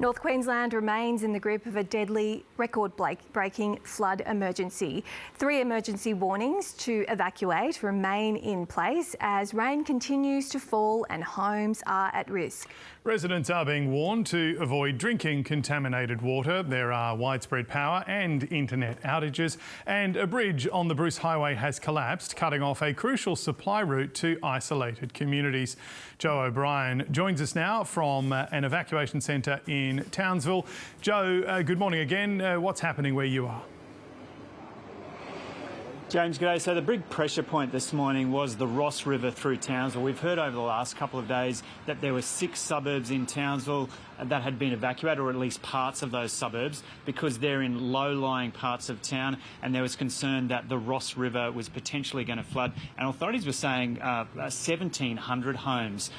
North Queensland remains in the grip of a deadly record-breaking flood emergency. 3 emergency warnings to evacuate remain in place as rain continues to fall and homes are at risk. Residents are being warned to avoid drinking contaminated water. There are widespread power and internet outages, and a bridge on the Bruce Highway has collapsed, cutting off a crucial supply route to isolated communities. Jo O'Brien joins us now from an evacuation centre in Townsville. Jo, good morning again. What's happening where you are? James, g'day. So the big pressure point this morning was the Ross River through Townsville. We've heard over the last couple of days that there were 6 suburbs in Townsville that had been evacuated, or at least parts of those suburbs, because they're in low-lying parts of town, and there was concern that the Ross River was potentially going to flood. And authorities were saying 1,700 homes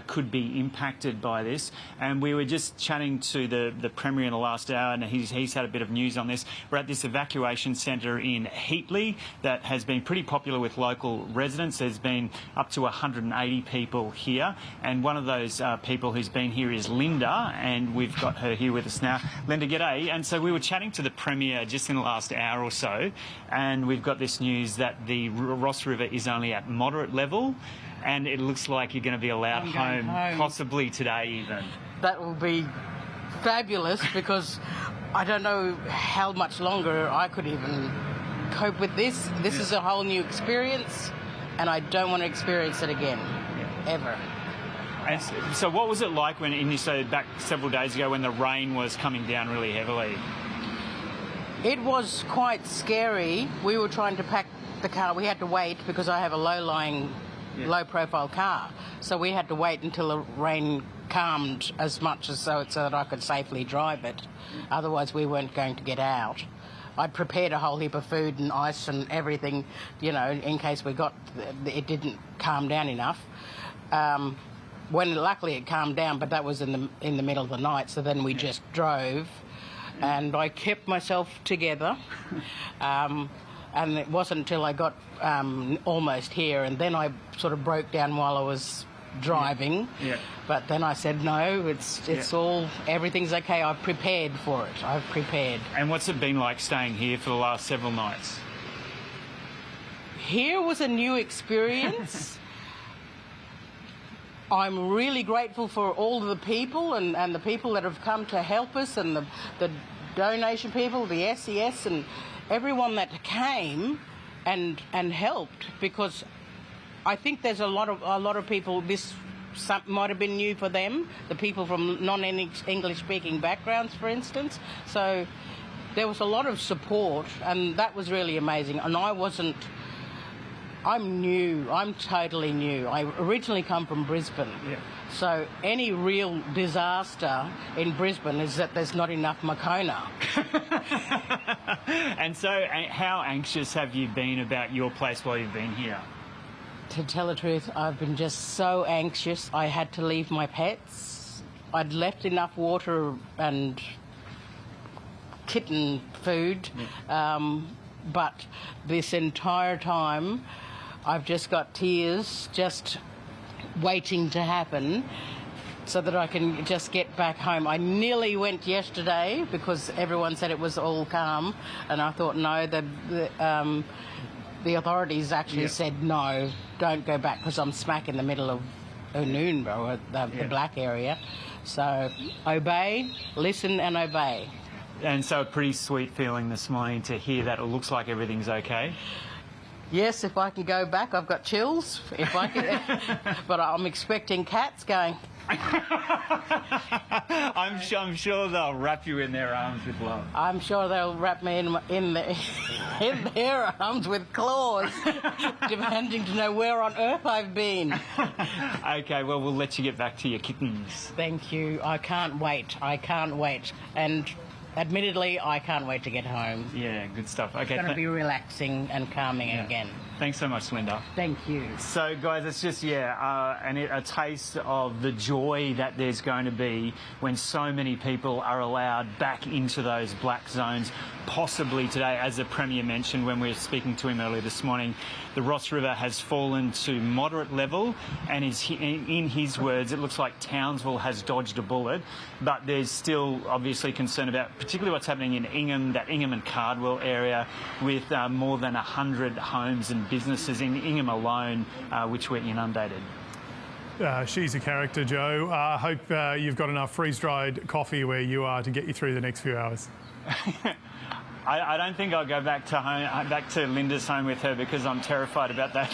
could be impacted by this. And we were just chatting to the Premier in the last hour, and he's had a bit of news on this. We're at this evacuation centre in Heatley that has been pretty popular with local residents. There's been up to 180 people here, and one of those people who's been here is Linda, and we've got her here with us now. Linda, g'day. And so we were chatting to the Premier just in the last hour or so, and we've got this news that the Ross River is only at moderate level, and it looks like you're going to be allowed home possibly today even. That will be fabulous, because I don't know how much longer I could even cope with this. This is a whole new experience, and I don't want to experience it again, ever. And so what was it like when, you said back several days ago, when the rain was coming down really heavily? It was quite scary. We were trying to pack the car. We had to wait because I have a low-lying, low-profile car. So we had to wait until the rain calmed as much as so that I could safely drive it. Otherwise, we weren't going to get out. I'd prepared a whole heap of food and ice and everything, you know, in case it didn't calm down enough. When luckily it calmed down, but that was in the middle of the night, so then we just drove, and I kept myself together, and it wasn't until I got almost here, and then I sort of broke down while I was driving. But then I said, no, it's all, everything's okay. I've prepared for it. I've prepared. And what's it been like staying here for the last several nights? Here was a new experience. I'm really grateful for all the people and the people that have come to help us, and the donation people, the SES, and everyone that came and helped, because I think there's a lot of people, this might have been new for them, the people from non-English speaking backgrounds, for instance. So there was a lot of support, and that was really amazing. And I'm new. I'm totally new. I originally come from Brisbane. So any real disaster in Brisbane is that there's not enough Makona. And so how anxious have you been about your place while you've been here? To tell the truth, I've been just so anxious. I had to leave my pets. I'd left enough water and kitten food, but this entire time I've just got tears just waiting to happen so that I can just get back home. I nearly went yesterday because everyone said it was all calm, and I thought, no, the authorities actually said, no, don't go back, because I'm smack in the middle of Noonborough, the black area. So obey, listen and obey. And so a pretty sweet feeling this morning to hear that it looks like everything's okay. Yes, if I can go back, I've got chills. If I can, but I'm expecting cats going. I'm sure they'll wrap you in their arms with love. I'm sure they'll wrap me in their arms with claws, demanding to know where on earth I've been. Okay, well, we'll let you get back to your kittens. Thank you. I can't wait. I can't wait. And admittedly, I can't wait to get home. Yeah, good stuff. Okay, It's going to be relaxing and calming again. Thanks so much, Linda. Thank you. So, guys, it's just, a taste of the joy that there's going to be when so many people are allowed back into those black zones, possibly today. As the Premier mentioned when we were speaking to him earlier this morning, the Ross River has fallen to moderate level, and in his words, it looks like Townsville has dodged a bullet, but there's still obviously concern about particularly what's happening in Ingham, that Ingham and Cardwell area, with more than 100 homes and businesses in Ingham alone, which were inundated. She's a character, Jo. I hope you've got enough freeze-dried coffee where you are to get you through the next few hours. I don't think I'll go back to Linda's home with her because I'm terrified about those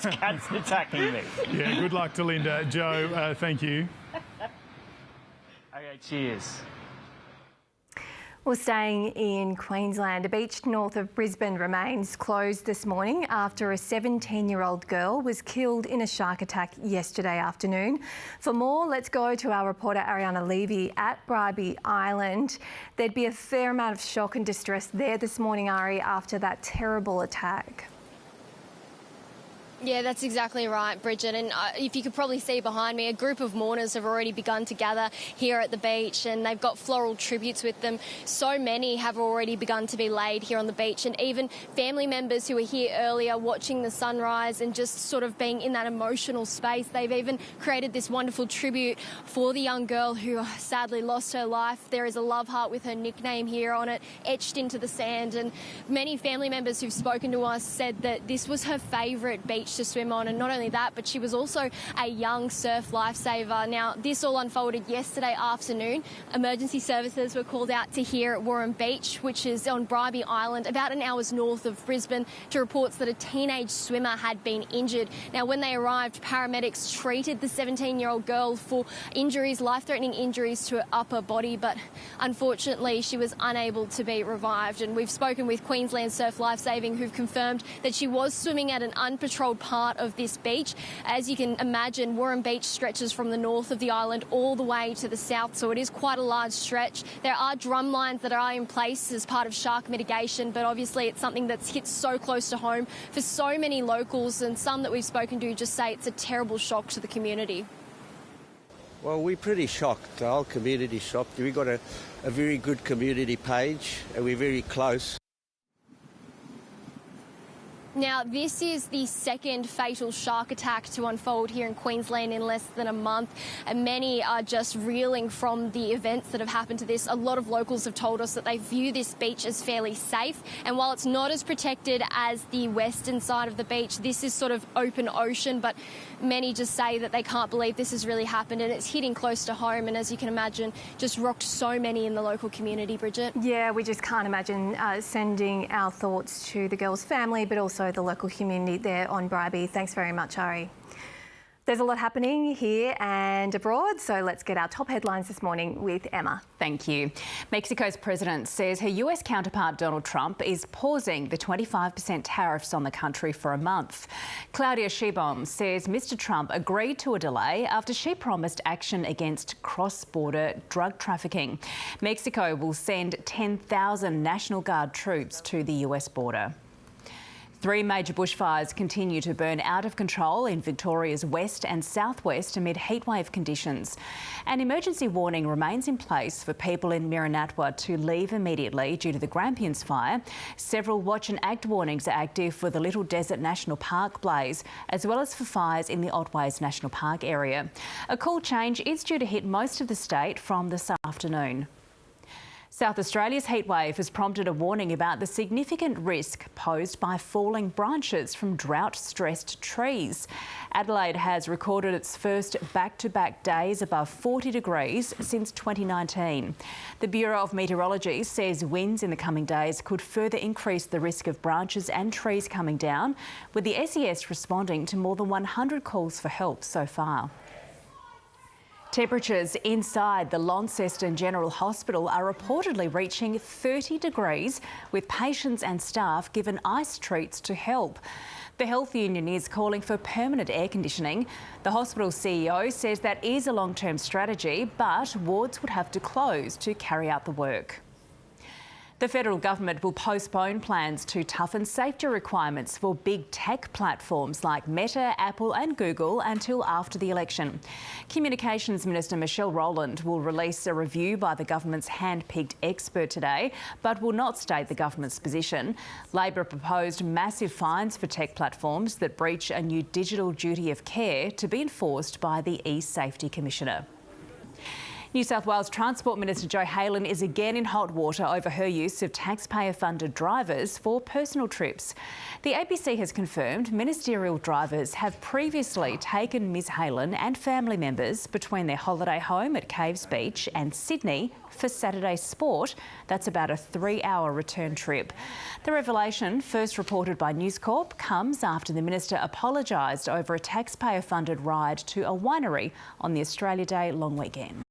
cats attacking me. Yeah, good luck to Linda. Jo, thank you. Okay, cheers. Well, staying in Queensland, a beach north of Brisbane remains closed this morning after a 17-year-old girl was killed in a shark attack yesterday afternoon. For more, let's go to our reporter Ariana Levy at Bribie Island. There'd be a fair amount of shock and distress there this morning, Ari, after that terrible attack. Yeah, that's exactly right, Bridget. And if you could probably see behind me, a group of mourners have already begun to gather here at the beach, and they've got floral tributes with them. So many have already begun to be laid here on the beach, and even family members who were here earlier watching the sunrise and just sort of being in that emotional space. They've even created this wonderful tribute for the young girl who sadly lost her life. There is a love heart with her nickname here on it, etched into the sand. And many family members who've spoken to us said that this was her favourite beach to swim on, and not only that, but she was also a young surf lifesaver. Now, this all unfolded yesterday afternoon. Emergency services were called out to here at Warren Beach, which is on Bribie Island, about an hour's north of Brisbane, to reports that a teenage swimmer had been injured. Now, when they arrived, paramedics treated the 17-year-old girl for injuries, life-threatening injuries to her upper body, but unfortunately she was unable to be revived. And we've spoken with Queensland Surf Lifesaving, who've confirmed that she was swimming at an unpatrolled part of this beach. As you can imagine, Warren Beach stretches from the north of the island all the way to the south, so it is quite a large stretch. There are drum lines that are in place as part of shark mitigation, but obviously it's something that's hit so close to home for so many locals, and some that we've spoken to just say it's a terrible shock to the community. Well, we're pretty shocked. The whole community's shocked. We've got a very good community page and we're very close. Now, this is the second fatal shark attack to unfold here in Queensland in less than a month, and many are just reeling from the events that have happened to this. A lot of locals have told us that they view this beach as fairly safe, and while it's not as protected as the western side of the beach, this is sort of open ocean, but many just say that they can't believe this has really happened, and it's hitting close to home, and as you can imagine, just rocked so many in the local community, Bridget. Yeah, we just can't imagine sending our thoughts to the girl's family, but also the local community there on Bribie. Thanks very much, Ari. There's a lot happening here and abroad, so let's get our top headlines this morning with Emma. Thank you. Mexico's president says her US counterpart Donald Trump is pausing the 25% tariffs on the country for a month. Claudia Sheinbaum says Mr Trump agreed to a delay after she promised action against cross-border drug trafficking. Mexico will send 10,000 National Guard troops to the US border. 3 major bushfires continue to burn out of control in Victoria's west and southwest amid heatwave conditions. An emergency warning remains in place for people in Miranatwa to leave immediately due to the Grampians fire. Several watch and act warnings are active for the Little Desert National Park blaze, as well as for fires in the Otways National Park area. A cool change is due to hit most of the state from this afternoon. South Australia's heatwave has prompted a warning about the significant risk posed by falling branches from drought-stressed trees. Adelaide has recorded its first back-to-back days above 40 degrees since 2019. The Bureau of Meteorology says winds in the coming days could further increase the risk of branches and trees coming down, with the SES responding to more than 100 calls for help so far. Temperatures inside the Launceston General Hospital are reportedly reaching 30 degrees, with patients and staff given ice treats to help. The health union is calling for permanent air conditioning. The hospital's CEO says that is a long-term strategy, but wards would have to close to carry out the work. The federal government will postpone plans to toughen safety requirements for big tech platforms like Meta, Apple and Google until after the election. Communications Minister Michelle Rowland will release a review by the government's hand-picked expert today, but will not state the government's position. Labor proposed massive fines for tech platforms that breach a new digital duty of care to be enforced by the e-Safety Commissioner. New South Wales Transport Minister Jo Haylen is again in hot water over her use of taxpayer-funded drivers for personal trips. The ABC has confirmed ministerial drivers have previously taken Ms Haylen and family members between their holiday home at Caves Beach and Sydney for Saturday sport. That's about a 3-hour return trip. The revelation, first reported by News Corp, comes after the minister apologised over a taxpayer-funded ride to a winery on the Australia Day long weekend.